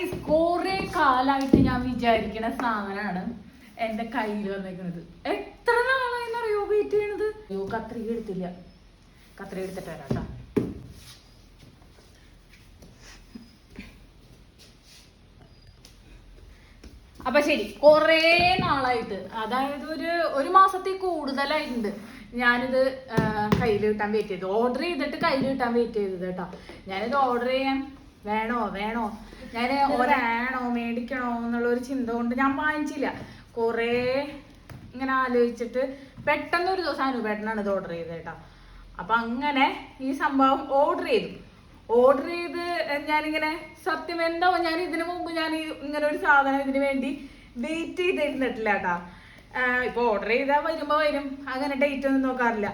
Guys കുറെ കാലമായിട്ട് ഞാൻ വിചാരിക്കുന്ന സാധനമാണ് എന്റെ കയ്യിൽ വന്നേക്കുന്നത്. എത്ര നാളായിന്നറിയോ വെയിറ്റ് ചെയ്യണത്. അയ്യോ കത്രിക എടുത്തില്ല, കത്രിക എടുത്തിട്ട് വരാട്ടാ. അപ്പൊ ശരി, കൊറേ നാളായിട്ട്, അതായത് ഒരു മാസത്തിൽ കൂടുതലായിട്ടുണ്ട് ഞാനിത് കയ്യിൽ കിട്ടാൻ വെയിറ്റ് ചെയ്തു. ഓർഡർ ചെയ്തിട്ട് കയ്യിൽ കിട്ടാൻ വെയിറ്റ് ചെയ്തത് കേട്ടോ. ഞാനിത് ഓർഡർ ചെയ്യാൻ വേണോ ഞാൻ ഒരാണോ മേടിക്കണോ എന്നുള്ള ഒരു ചിന്ത കൊണ്ട് ഞാൻ വാങ്ങിച്ചില്ല. കുറേ ഇങ്ങനെ ആലോചിച്ചിട്ട് പെട്ടെന്ന് ഒരു ദിവസം അനുപേട്ടനാണ് ഇത് ഓർഡർ ചെയ്തത് കേട്ടോ. അപ്പൊ അങ്ങനെ ഈ സംഭവം ഓർഡർ ചെയ്ത് ഞാനിങ്ങനെ സത്യം എന്തോ ഞാൻ ഇതിനു മുമ്പ് ഞാൻ ഇങ്ങനെ ഒരു സാധനം ഇതിനു വേണ്ടി വെയിറ്റ് ചെയ്തിരുന്നിട്ടില്ല കേട്ടോ. ഇപ്പൊ ഓർഡർ ചെയ്താൽ വരുമ്പോ വരും, അങ്ങനെ ഡേറ്റ് ഒന്നും നോക്കാറില്ല.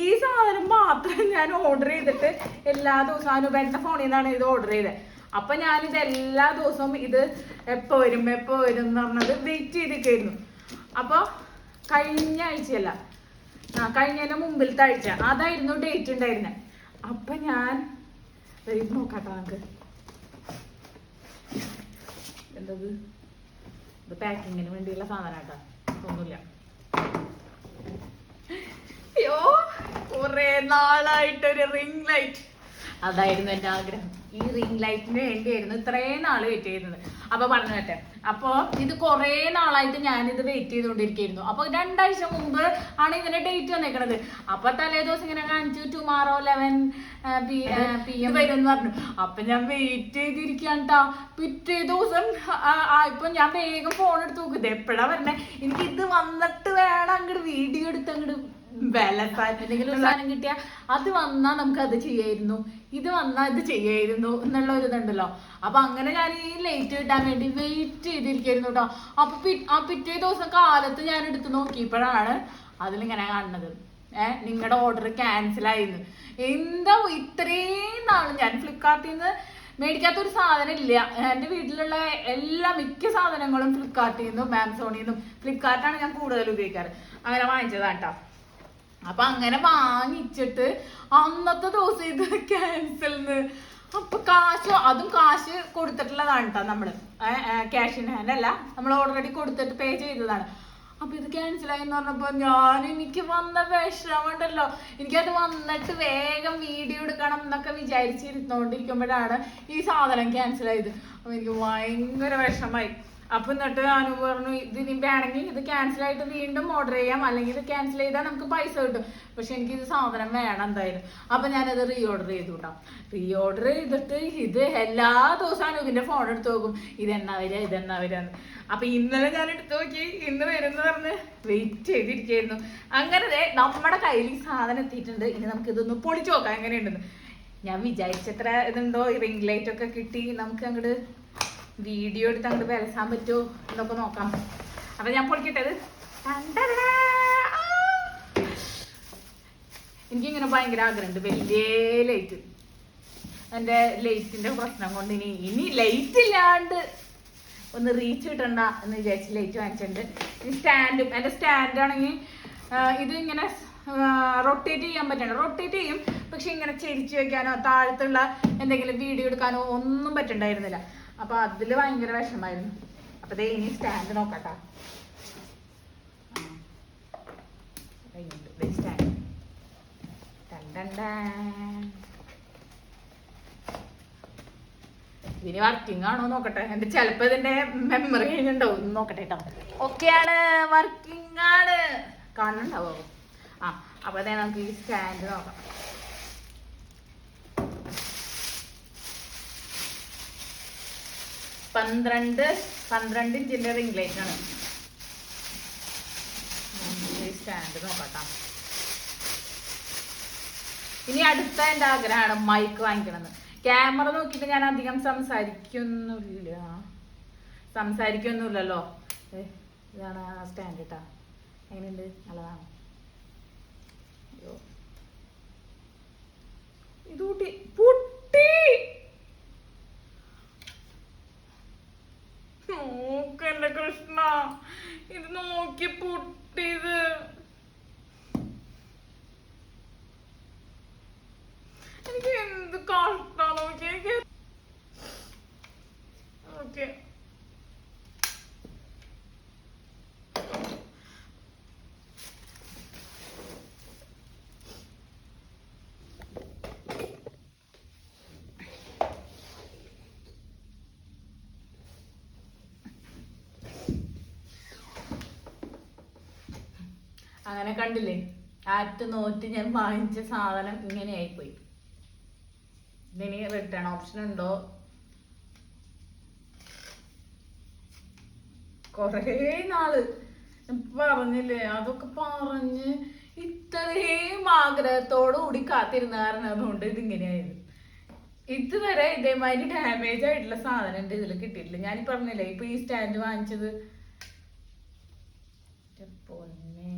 ഈ സാധനം മാത്രം ഞാൻ ഓർഡർ ചെയ്തിട്ട് എല്ലാ ദിവസവും അനുപേട്ടന്റെ ഫോണിൽ നിന്നാണ് ഇത് ഓർഡർ ചെയ്തത്. അപ്പൊ ഞാനിത് എല്ലാ ദിവസവും ഇത് എപ്പോ വരും എന്ന് പറഞ്ഞത് വെയിറ്റ് ചെയ്തിട്ടായിരുന്നു. അപ്പൊ കഴിഞ്ഞ ആഴ്ചയല്ല, കഴിഞ്ഞതിന്റെ മുമ്പിലത്തെ ആഴ്ച അതായിരുന്നു ഡേറ്റ് ഉണ്ടായിരുന്നത്. അപ്പൊ ഞാൻ നോക്കാട്ടോ, നമുക്ക് എന്തത് ഇത് പാക്കിങ്ങിന് വേണ്ടിയുള്ള സാധനം കേട്ടോ, ഒന്നുമില്ല. അയ്യോ കുറെ നാളായിട്ടൊരു റിംഗ് ലൈറ്റ്, അതായിരുന്നു എന്റെ ആഗ്രഹം. ഈ റിംഗ് ലൈറ്റിന് വേണ്ടിയായിരുന്നു ഇത്രയും നാള് വെയിറ്റ് ചെയ്യുന്നത്. അപ്പൊ പറഞ്ഞു കേട്ടെ, അപ്പൊ ഇത് കുറെ നാളായിട്ട് ഞാനിത് വെയിറ്റ് ചെയ്തുകൊണ്ടിരിക്കുന്നു. അപ്പൊ 2 ആഴ്ച മുമ്പ് ആണ് ഇതിന്റെ ഡേറ്റ് വന്നേക്കണത്. അപ്പൊ തലേ ദിവസം ഇങ്ങനെ കാണിച്ചു ടുമാറോ 11 PM വരും എന്ന് പറഞ്ഞു. അപ്പൊ ഞാൻ വെയിറ്റ് ചെയ്തിരിക്കാൻ ട്ടാ. പിറ്റേ ദിവസം ഇപ്പൊ ഞാൻ വേഗം ഫോൺ എടുത്ത് നോക്കുന്നത് എപ്പോഴാ വരണേ, എനിക്ക് ഇത് വന്നിട്ട് വേണം അങ്ങോട്ട് വീഡിയോ എടുത്ത് അങ്ങോട്ട് എന്തെങ്കിലും സാധനം കിട്ടിയാ അത് വന്നാ നമുക്ക് അത് ചെയ്യായിരുന്നു, ഇത് വന്നാ ഇത് ചെയ്യായിരുന്നു എന്നുള്ള ഒരു ഇതുണ്ടല്ലോ. അപ്പൊ അങ്ങനെ ഞാൻ ഈ ലേറ്റ് കിട്ടാൻ വേണ്ടി വെയിറ്റ് ചെയ്തിരിക്കായിരുന്നു കേട്ടോ. അപ്പൊ പിറ്റേ ദിവസം കാലത്ത് ഞാൻ എടുത്ത് നോക്കിയപ്പോഴാണ് അതിലിങ്ങനെ കാണുന്നത്, നിങ്ങളുടെ ഓർഡർ ക്യാൻസൽ ആയിരുന്നു. എന്താ ഇത്രയും നാള് ഞാൻ ഫ്ലിപ്കാർട്ടിൽ നിന്ന് മേടിക്കാത്ത ഒരു സാധനം ഇല്ല. എന്റെ വീട്ടിലുള്ള മിക്ക സാധനങ്ങളും ഫ്ലിപ്കാർട്ടിൽ നിന്നും ആമസോണിൽ നിന്നും, ഫ്ലിപ്കാർട്ടാണ് ഞാൻ കൂടുതൽ ഉപയോഗിക്കാറ്, അങ്ങനെ വാങ്ങിച്ചതാണ് കേട്ടോ. അപ്പൊ അങ്ങനെ വാങ്ങിച്ചിട്ട് അന്നത്തെ ദിവസം ഇത് ക്യാൻസൽന്ന്. അപ്പൊ കാശ് കൊടുത്തിട്ടുള്ളതാണ് കേട്ടോ നമ്മള്, ക്യാഷ് ഇൻ ഹാൻഡ് അല്ല, നമ്മൾ ഓൾറെഡി കൊടുത്തിട്ട് പേ ചെയ്തതാണ്. അപ്പൊ ഇത് ക്യാൻസൽ ആയി എന്ന് പറഞ്ഞപ്പോ എനിക്ക് വന്ന വിഷമുണ്ടല്ലോ, എനിക്കത് വന്നിട്ട് വേഗം വീഡിയോ എടുക്കണം എന്നൊക്കെ വിചാരിച്ചിരുന്നോണ്ടിരിക്കുമ്പോഴാണ് ഈ സാധനം ക്യാൻസൽ ആയത്. അപ്പൊ എനിക്ക് ഭയങ്കര വിഷമായി. അപ്പൊ എന്നിട്ട് അനു പറഞ്ഞു, ഇതിനി വേണമെങ്കിൽ ഇത് ക്യാൻസൽ ആയിട്ട് വീണ്ടും ഓർഡർ ചെയ്യാം, അല്ലെങ്കിൽ ഇത് ക്യാൻസൽ ചെയ്താൽ നമുക്ക് പൈസ കിട്ടും, പക്ഷെ എനിക്ക് ഇത് സാധനം വേണം എന്തായാലും. അപ്പൊ ഞാനത് റീ ഓർഡർ ചെയ്തു കേട്ടോ. റീ ഓർഡർ ചെയ്തിട്ട് ഇത് എല്ലാ ദിവസവും അനുവിന്റെ ഫോൺ എടുത്ത് നോക്കും, ഇതെന്നാ വരാന്ന്. അപ്പൊ ഇന്നലെ ഞാൻ എടുത്തു നോക്കി, ഇന്ന് വരുന്ന പറഞ്ഞ് വെയിറ്റ് ചെയ്തിരിക്കായിരുന്നു. അങ്ങനെ നമ്മുടെ കയ്യിൽ ഈ സാധനം എത്തിയിട്ടുണ്ട്. ഇനി നമുക്ക് ഇതൊന്ന് പൊളിച്ചു നോക്കാം എങ്ങനെയുണ്ടെന്ന്. ഞാൻ വിചാരിച്ചത്ര ഇതുണ്ടോ, റിംഗ് ലൈറ്റ് ഒക്കെ കിട്ടി നമുക്ക് അങ്ങോട്ട് വീഡിയോ എടുത്ത് അങ്ങോട്ട് വിലസാൻ പറ്റുമോ എന്നൊക്കെ നോക്കാം. അപ്പൊ ഞാൻ പൊളിക്കട്ടത്. എനിക്കിങ്ങനെ ഭയങ്കര ആഗ്രഹമുണ്ട് വലിയ ലൈറ്റ്. എൻ്റെ ലൈറ്റിന്റെ പ്രശ്നം കൊണ്ട് ഇനി ലൈറ്റ് ഇല്ലാണ്ട് ഒന്ന് റീച്ച് കിട്ടണ്ട എന്ന് വിചാരിച്ച് ലൈറ്റ് വാങ്ങിച്ചിട്ടുണ്ട്. ഈ സ്റ്റാൻഡും, എൻ്റെ സ്റ്റാൻഡാണെങ്കിൽ ഇത് ഇങ്ങനെ റൊട്ടേറ്റ് ചെയ്യാൻ പറ്റണം, റൊട്ടേറ്റ് ചെയ്യും, പക്ഷെ ഇങ്ങനെ ചെരിച്ച് വെക്കാനോ താഴത്തുള്ള എന്തെങ്കിലും വീഡിയോ എടുക്കാനോ ഒന്നും പറ്റണ്ടായിരുന്നില്ല. അപ്പൊ അതില് ഭയങ്കര വിഷമായിരുന്നു. അപ്പൊ ഇനി സ്റ്റാൻഡ് നോക്കട്ടാ. സ്റ്റാൻഡ് ഇതിന് വർക്കിംഗ് ആണോ നോക്കട്ടെ. എന്റെ ചിലപ്പോ ഇതിന്റെ മെമ്മറി കഴിഞ്ഞുണ്ടോ നോക്കട്ടെ കേട്ടോ. ഓക്കെയാണ്, വർക്കിംഗ് ആണ്, കാണുന്നുണ്ടാവോ? അപ്പൊ നമുക്ക് ഈ സ്റ്റാൻഡ് നോക്കാം. 12 ഇഞ്ചിന്റെ റിംഗ് ലൈറ്റ് ആണ്. സ്റ്റാൻഡ് നോക്കട്ടാ. ഇനി അടുത്ത എന്റെ ആഗ്രഹമാണ് മൈക്ക് വാങ്ങിക്കണമെന്ന്. ക്യാമറ നോക്കിയിട്ട് ഞാൻ അധികം സംസാരിക്കൊന്നുമില്ലല്ലോ. ഇതാണ് ആ സ്റ്റാൻഡ് കേട്ടാ. എങ്ങനെയുണ്ട്? നല്ലതാണ്. അയ്യോ ഇത് പൊട്ടി നോക്കണ്ട കൃഷ്ണ, ഇത് നോക്കി പൊട്ടിയത്. എനിക്ക് എന്ത് കഷ്ട നോക്കി. ഓക്കെ. അങ്ങനെ കണ്ടില്ലേ, ആറ്റ് നോറ്റ് ഞാൻ വാങ്ങിച്ച സാധനം ഇങ്ങനെ ആയിപ്പോയി. ഇതിന് റിട്ടേൺ ഓപ്ഷൻ ഉണ്ടോ? കൊറേ നാള് പറഞ്ഞില്ലേ, അതൊക്കെ പറഞ്ഞ് ഇത്രയും ആഗ്രഹത്തോടു കൂടി കാത്തിരുന്ന കാരണം അതുകൊണ്ട് ഇതിങ്ങനെയായത്. ഇതുവരെ ഇതേമാതിരി ഡാമേജ് ആയിട്ടുള്ള സാധനം എന്റെ ഇതിൽ കിട്ടിയിട്ടില്ല. ഞാൻ പറഞ്ഞില്ലേ, ഇപ്പൊ ഈ സ്റ്റാൻഡ് വാങ്ങിച്ചത് പൊന്നേ,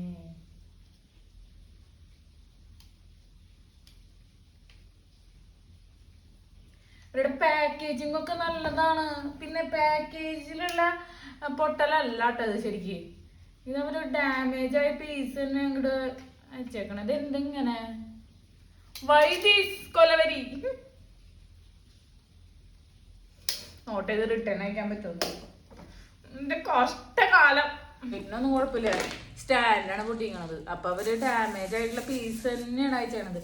ഇവിടെ പാക്കേജിംഗ് ഒക്കെ നല്ലതാണ്. പിന്നെ പാക്കേജിലുള്ള പൊട്ടലല്ല കേട്ടത് ശരിക്ക്. ഇതവര് ഡാമേജ് ആയ പീസ് തന്നെ ഇങ്ങോട്ട് അയച്ചേക്കണത്. എന്തെങ്ങനെ വൈദീസ് കൊലവരി നോട്ട് ചെയ്ത് റിട്ടേൺ അയക്കാൻ പറ്റുള്ളൂ. എന്റെ കഷ്ടകാലം. പിന്നെ ഒന്നും കുഴപ്പമില്ല, സ്റ്റാൻഡാണ് പൊട്ടിക്കണത്. അപ്പൊ അവര് ഡാമേജ് ആയിട്ടുള്ള പീസ് തന്നെയാണ് അയച്ചത്.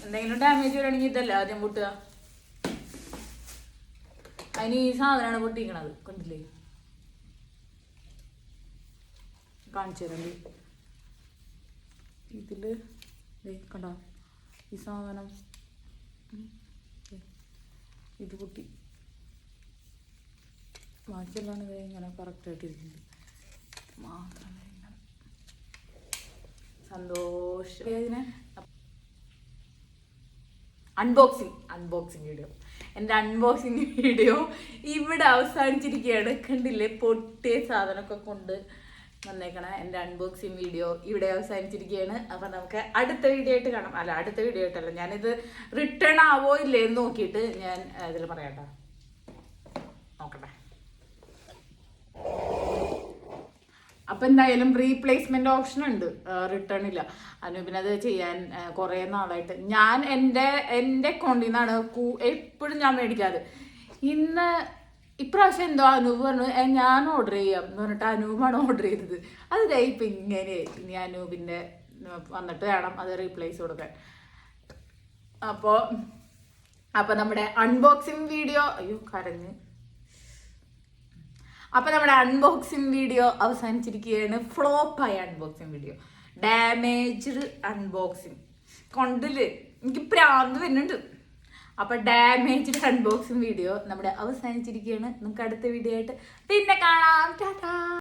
എന്തെങ്കിലും ഡാമേജ് വരികയാണെങ്കിൽ ഇതല്ല ആദ്യം പൊട്ടുക. അതിന് ഈ സാധനമാണ് പൊട്ടിക്കണത്. കണ്ടില്ലേ, കാണിച്ചു തരണ്ട്. ഇതില് കണ്ടോ ഈ സാധനം, ഇത് പൊട്ടി. ബാക്കിയെല്ലാം ഇങ്ങനെ കറക്റ്റായിട്ടിരിക്കുന്നുണ്ട്. മാത്രമേ ഇങ്ങനെ സന്തോഷം. ഇതിനെ അൺബോക്സിങ് വീഡിയോ, എൻ്റെ അൺബോക്സിങ് വീഡിയോ ഇവിടെ അവസാനിച്ചിരിക്കുകയാണ്. കണ്ടില്ലേ, പൊട്ടിയ സാധനമൊക്കെ കൊണ്ട് വന്നേക്കണ എൻ്റെ അൺബോക്സിങ് വീഡിയോ ഇവിടെ അവസാനിച്ചിരിക്കുകയാണ്. അപ്പം നമുക്ക് അടുത്ത വീഡിയോ ആയിട്ട് കാണാം. അല്ല, അടുത്ത വീഡിയോ ആയിട്ടല്ല, ഞാനിത് റിട്ടേൺ ആവോ ഇല്ലേ എന്ന് നോക്കിയിട്ട് ഞാൻ ഇതിൽ പറയാട്ടോ. നോക്കട്ടെ. അപ്പം എന്തായാലും റീപ്ലേസ്മെന്റ് ഓപ്ഷൻ ഉണ്ട്, റിട്ടേൺ ഇല്ല. അനൂപിന് അത് ചെയ്യാൻ കുറേ നാളായിട്ട് ഞാൻ എൻ്റെ അക്കൗണ്ടിൽ നിന്നാണ് എപ്പോഴും ഞാൻ മേടിക്കാറ്. ഇപ്രാവശ്യം എന്തോ അനൂപ് പറഞ്ഞു ഞാൻ ഓർഡർ ചെയ്യാം എന്ന് പറഞ്ഞിട്ട് അനൂപാണ് ഓർഡർ ചെയ്തത്. അത് ഇപ്പം ഇങ്ങനെ ഇനി അനൂപിൻ്റെ വന്നിട്ട് വേണം അത് റീപ്ലേസ് കൊടുക്കാൻ. അപ്പോൾ നമ്മുടെ അൺബോക്സിങ് വീഡിയോ കരഞ്ഞ്. അപ്പം നമ്മുടെ അൺബോക്സിങ് വീഡിയോ അവസാനിച്ചിരിക്കുകയാണ്. ഫ്ലോപ്പായ അൺബോക്സിങ് വീഡിയോ, ഡാമേജ്ഡ് അൺബോക്സിങ്. കൊണ്ടില് എനിക്ക് പ്രാന്ത് വരുന്നുണ്ട്. അപ്പം ഡാമേജ്ഡ് അൺബോക്സിങ് വീഡിയോ നമ്മുടെ അവസാനിച്ചിരിക്കുകയാണ്. നമുക്ക് അടുത്ത വീഡിയോ ആയിട്ട് പിന്നെ കാണാം. ടാറ്റാ.